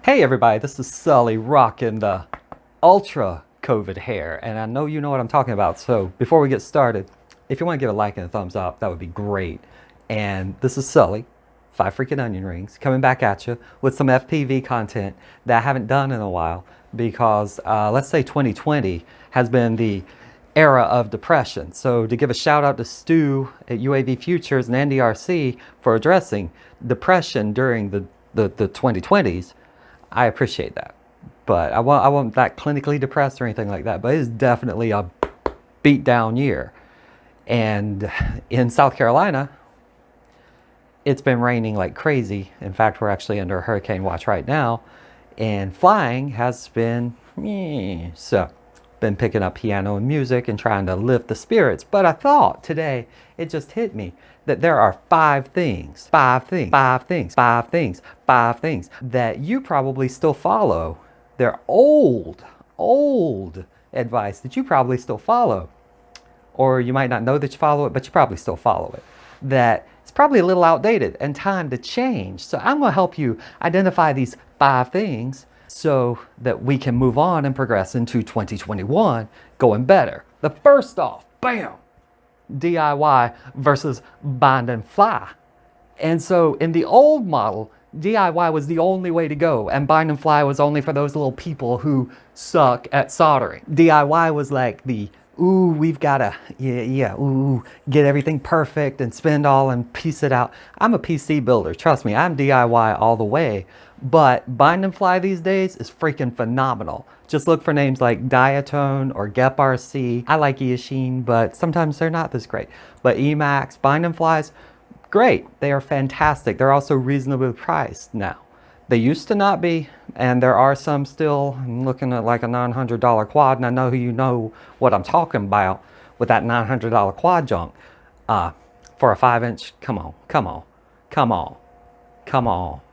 Hey everybody, this is Sully rocking the Ultra COVID hair, and I know you know what I'm talking about. So before we get started, if you want to give a like and a thumbs up, that would be great. And this is Sully, 5 freaking onion rings, coming back at you with some FPV content that I haven't done in a while because let's say 2020 has been the era of depression. So to give a shout out to Stu at UAV Futures and NDRC for addressing depression during the 2020s, I appreciate that. But I wasn't that clinically depressed or anything like that, but it is definitely a beat down year. And in South Carolina, it's been raining like crazy. In fact, we're actually under a hurricane watch right now, and flying has been so been picking up piano and music and trying to lift the spirits. But I thought today, it just hit me that there are five things that you probably still follow. They're old advice that you probably still follow. Or you might not know that you follow it, but you probably still follow it. That it's probably a little outdated and time to change. So I'm going to help you identify these 5 things so that we can move on and progress into 2021 going better. The first off, bam, DIY versus bind and fly. And so in the old model, DIY was the only way to go, and bind and fly was only for those little people who suck at soldering. DIY was like the ooh, we've got to, get everything perfect and spend all and piece it out. I'm a PC builder, trust me, I'm DIY all the way. But bind and fly these days is freaking phenomenal. Just look for names like Diatone or GepRC. I like Eachine, but sometimes they're not this great. But Emacs, bind and flies, great. They are fantastic. They're also reasonably priced now. They used to not be, and there are some still. I'm looking at like a $900 quad, and I know you know what I'm talking about with that $900 quad junk. For a 5-inch, come on.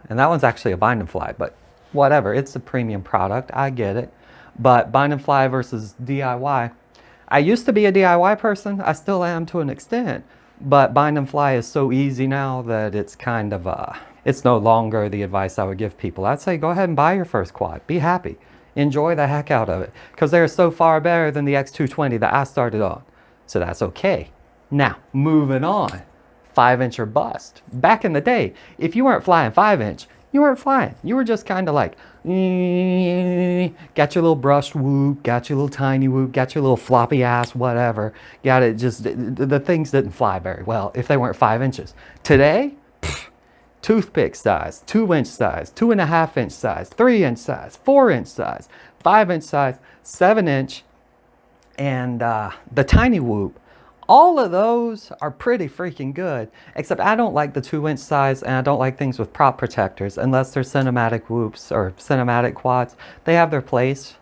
And that one's actually a bind and fly, but whatever, it's a premium product, I get it. But bind and fly versus DIY. I used to be a DIY person, I still am to an extent, but bind and fly is so easy now that it's kind of it's no longer the advice I would give people. I'd say go ahead and buy your first quad. Be happy. Enjoy the heck out of it. Because they're so far better than the X220 that I started on. So that's okay. Now, moving on. 5-inch or bust. Back in the day, if you weren't flying 5-inch, you weren't flying. You were just kind of like, got your little brushed whoop, got your little tiny whoop, got your little floppy ass, whatever. Got it, just, the things didn't fly very well if they weren't 5 inches. Today, toothpick size, 2-inch size, 2.5-inch size, 3-inch size, 4-inch size, 5-inch size, 7-inch, and the tiny whoop. All of those are pretty freaking good, except I don't like the 2-inch size, and I don't like things with prop protectors unless they're cinematic whoops or cinematic quads. They have their place,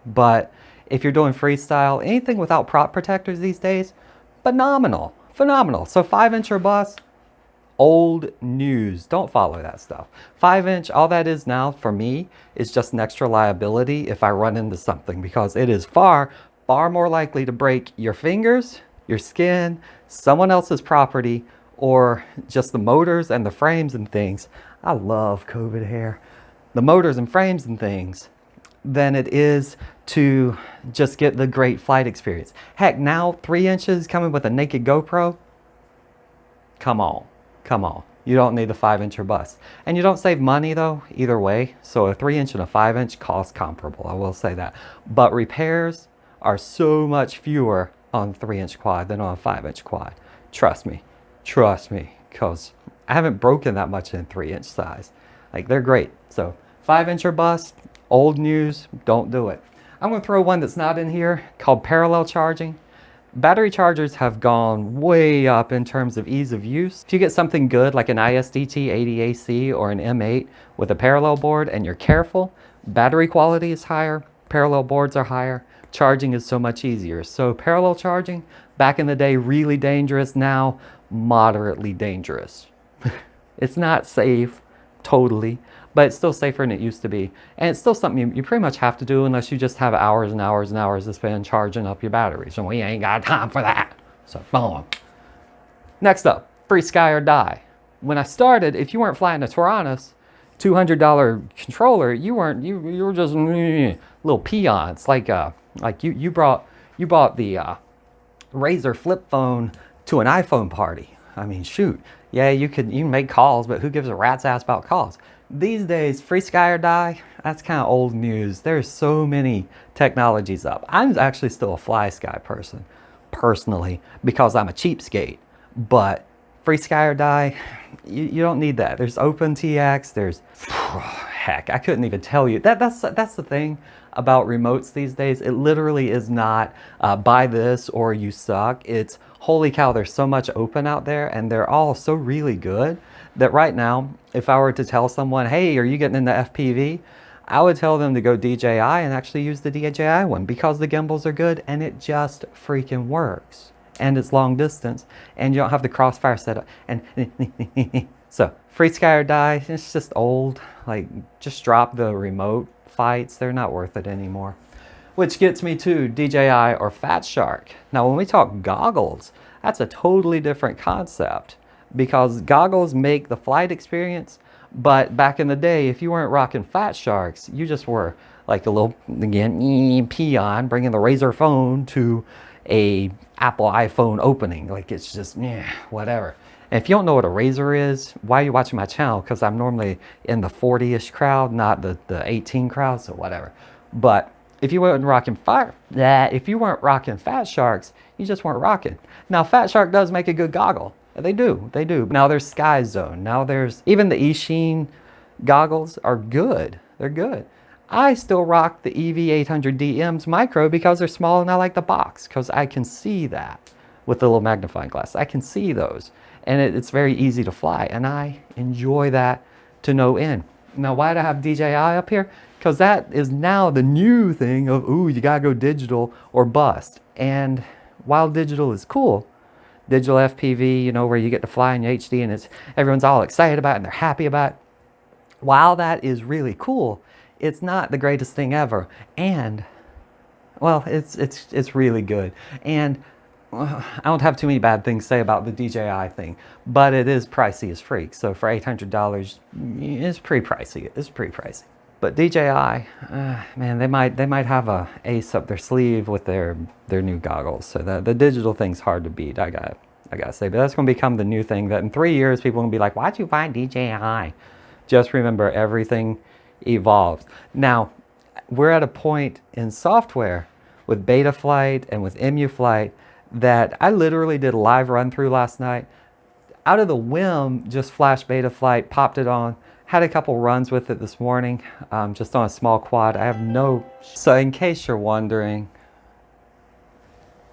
but if you're doing freestyle, anything without prop protectors these days, phenomenal. So 5-inch or bust, old news. Don't follow that stuff. 5-inch, all that is now for me is just an extra liability if I run into something, because it is far more likely to break your fingers, your skin, someone else's property, or just the motors and the frames and things. I love COVID hair. The motors and frames and things, than it is to just get the great flight experience. Heck, now 3 inches coming with a naked GoPro. Come on. You don't need the 5-inch or bust. And you don't save money though, either way. So a 3-inch and a 5-inch cost comparable, I will say that. But repairs are so much fewer on 3-inch quad than on a 5-inch quad. Trust me, because I haven't broken that much in 3-inch size. Like, they're great. So 5-inch or bust, old news, don't do it. I'm gonna throw one that's not in here called parallel charging. Battery chargers have gone way up in terms of ease of use. If you get something good like an ISDT 80AC or an M8 with a parallel board and you're careful, battery quality is higher, parallel boards are higher, charging is so much easier. So parallel charging, back in the day, really dangerous. Now, moderately dangerous. It's not safe, totally, but it's still safer than it used to be. And it's still something you pretty much have to do unless you just have hours and hours and hours to spend charging up your batteries. And we ain't got time for that. So, boom. Next up, free sky or die. When I started, if you weren't flying a Taranis, $200 controller, you were just little peons. Like you bought the Razer flip phone to an iPhone party. I mean, shoot. Yeah, you can make calls, but who gives a rat's ass about calls? These days, free sky or die, that's kind of old news. There's so many technologies up. I'm actually still a fly sky person, personally, because I'm a cheapskate. But free sky or die, you don't need that. There's OpenTX, there's, heck, I couldn't even tell you. That's the thing about remotes these days. It literally is not buy this or you suck. It's holy cow, there's so much open out there, and they're all so really good that right now, if I were to tell someone, hey, are you getting into FPV? I would tell them to go DJI and actually use the DJI one, because the gimbals are good and it just freaking works. And it's long distance, and you don't have the crossfire setup. And so, free sky or die, it's just old. Like, just drop the remote fights. They're not worth it anymore. Which gets me to DJI or Fat Shark. Now, when we talk goggles, that's a totally different concept, because goggles make the flight experience. But back in the day, if you weren't rocking Fat Sharks, you just were like a little, again, peon bringing the Razer phone to a Apple iPhone opening. Like, it's just, whatever. And if you don't know what a Razer is, why are you watching my channel? Because I'm normally in the 40-ish crowd, not the 18 crowd, so whatever. But if you weren't rocking Fat Sharks, you just weren't rocking. Now, Fat Shark does make a good goggle. They do. Now there's Sky Zone. Now there's, even the eSheen goggles are good. They're good. I still rock the EV800DM's micro because they're small and I like the box, because I can see that with the little magnifying glass. I can see those, and it's very easy to fly, and I enjoy that to no end. Now, why do I have DJI up here? Because that is now the new thing of, ooh, you gotta go digital or bust. And while digital is cool, digital FPV, you know, where you get to fly in HD and everyone's all excited about it and they're happy about it. While that is really cool, it's not the greatest thing ever. And, well, it's really good. And I don't have too many bad things to say about the DJI thing, but it is pricey as freak. So for $800, it's pretty pricey. It's pretty pricey. But DJI, man, they might have a ace up their sleeve with their new goggles. So the digital thing's hard to beat. I gotta say, but that's going to become the new thing. That in 3 years, people are going to be like, "Why'd you buy DJI?" Just remember, everything evolves. Now, we're at a point in software with Beta Flight and with MU Flight that I literally did a live run through last night. Out of the whim, just flashed Beta Flight, popped it on. Had a couple runs with it this morning, just on a small quad. I have no... So in case you're wondering,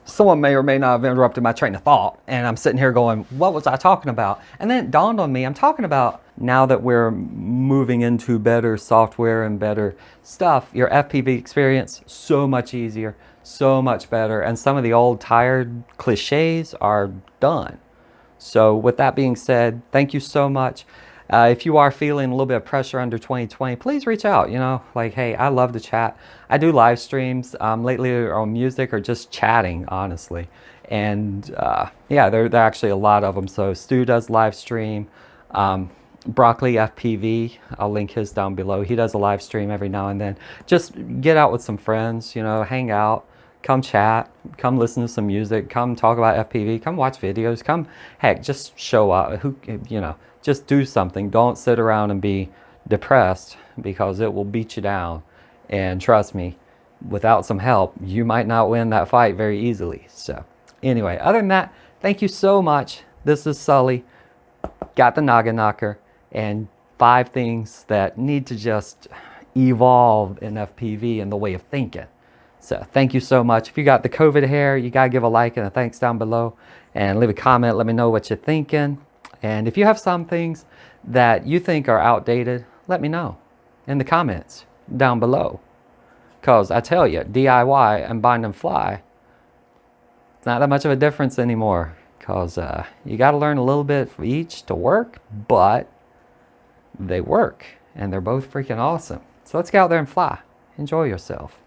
someone may or may not have interrupted my train of thought, and I'm sitting here going, what was I talking about? And then it dawned on me, I'm talking about, now that we're moving into better software and better stuff, your FPV experience, so much easier, so much better, and some of the old tired cliches are done. So with that being said, thank you so much. If you are feeling a little bit of pressure under 2020, please reach out. You know, like, hey, I love to chat. I do live streams lately on music or just chatting, honestly. And yeah, there are actually a lot of them. So Stu does live stream. Broccoli FPV, I'll link his down below. He does a live stream every now and then. Just get out with some friends, you know, hang out, come chat, come listen to some music, come talk about FPV, come watch videos, come, heck, just show up. Who, you know, just do something. Don't sit around and be depressed, because it will beat you down. And trust me, without some help, you might not win that fight very easily. So anyway, other than that, thank you so much. This is Sully, got the Noggin Knocker, and 5 things that need to just evolve in FPV and the way of thinking. So thank you so much. If you got the COVID hair, you got to give a like and a thanks down below, and leave a comment. Let me know what you're thinking. And if you have some things that you think are outdated, let me know in the comments down below. Because I tell you, DIY and bind and fly, it's not that much of a difference anymore. Because you got to learn a little bit for each to work, but they work. And they're both freaking awesome. So let's get out there and fly. Enjoy yourself.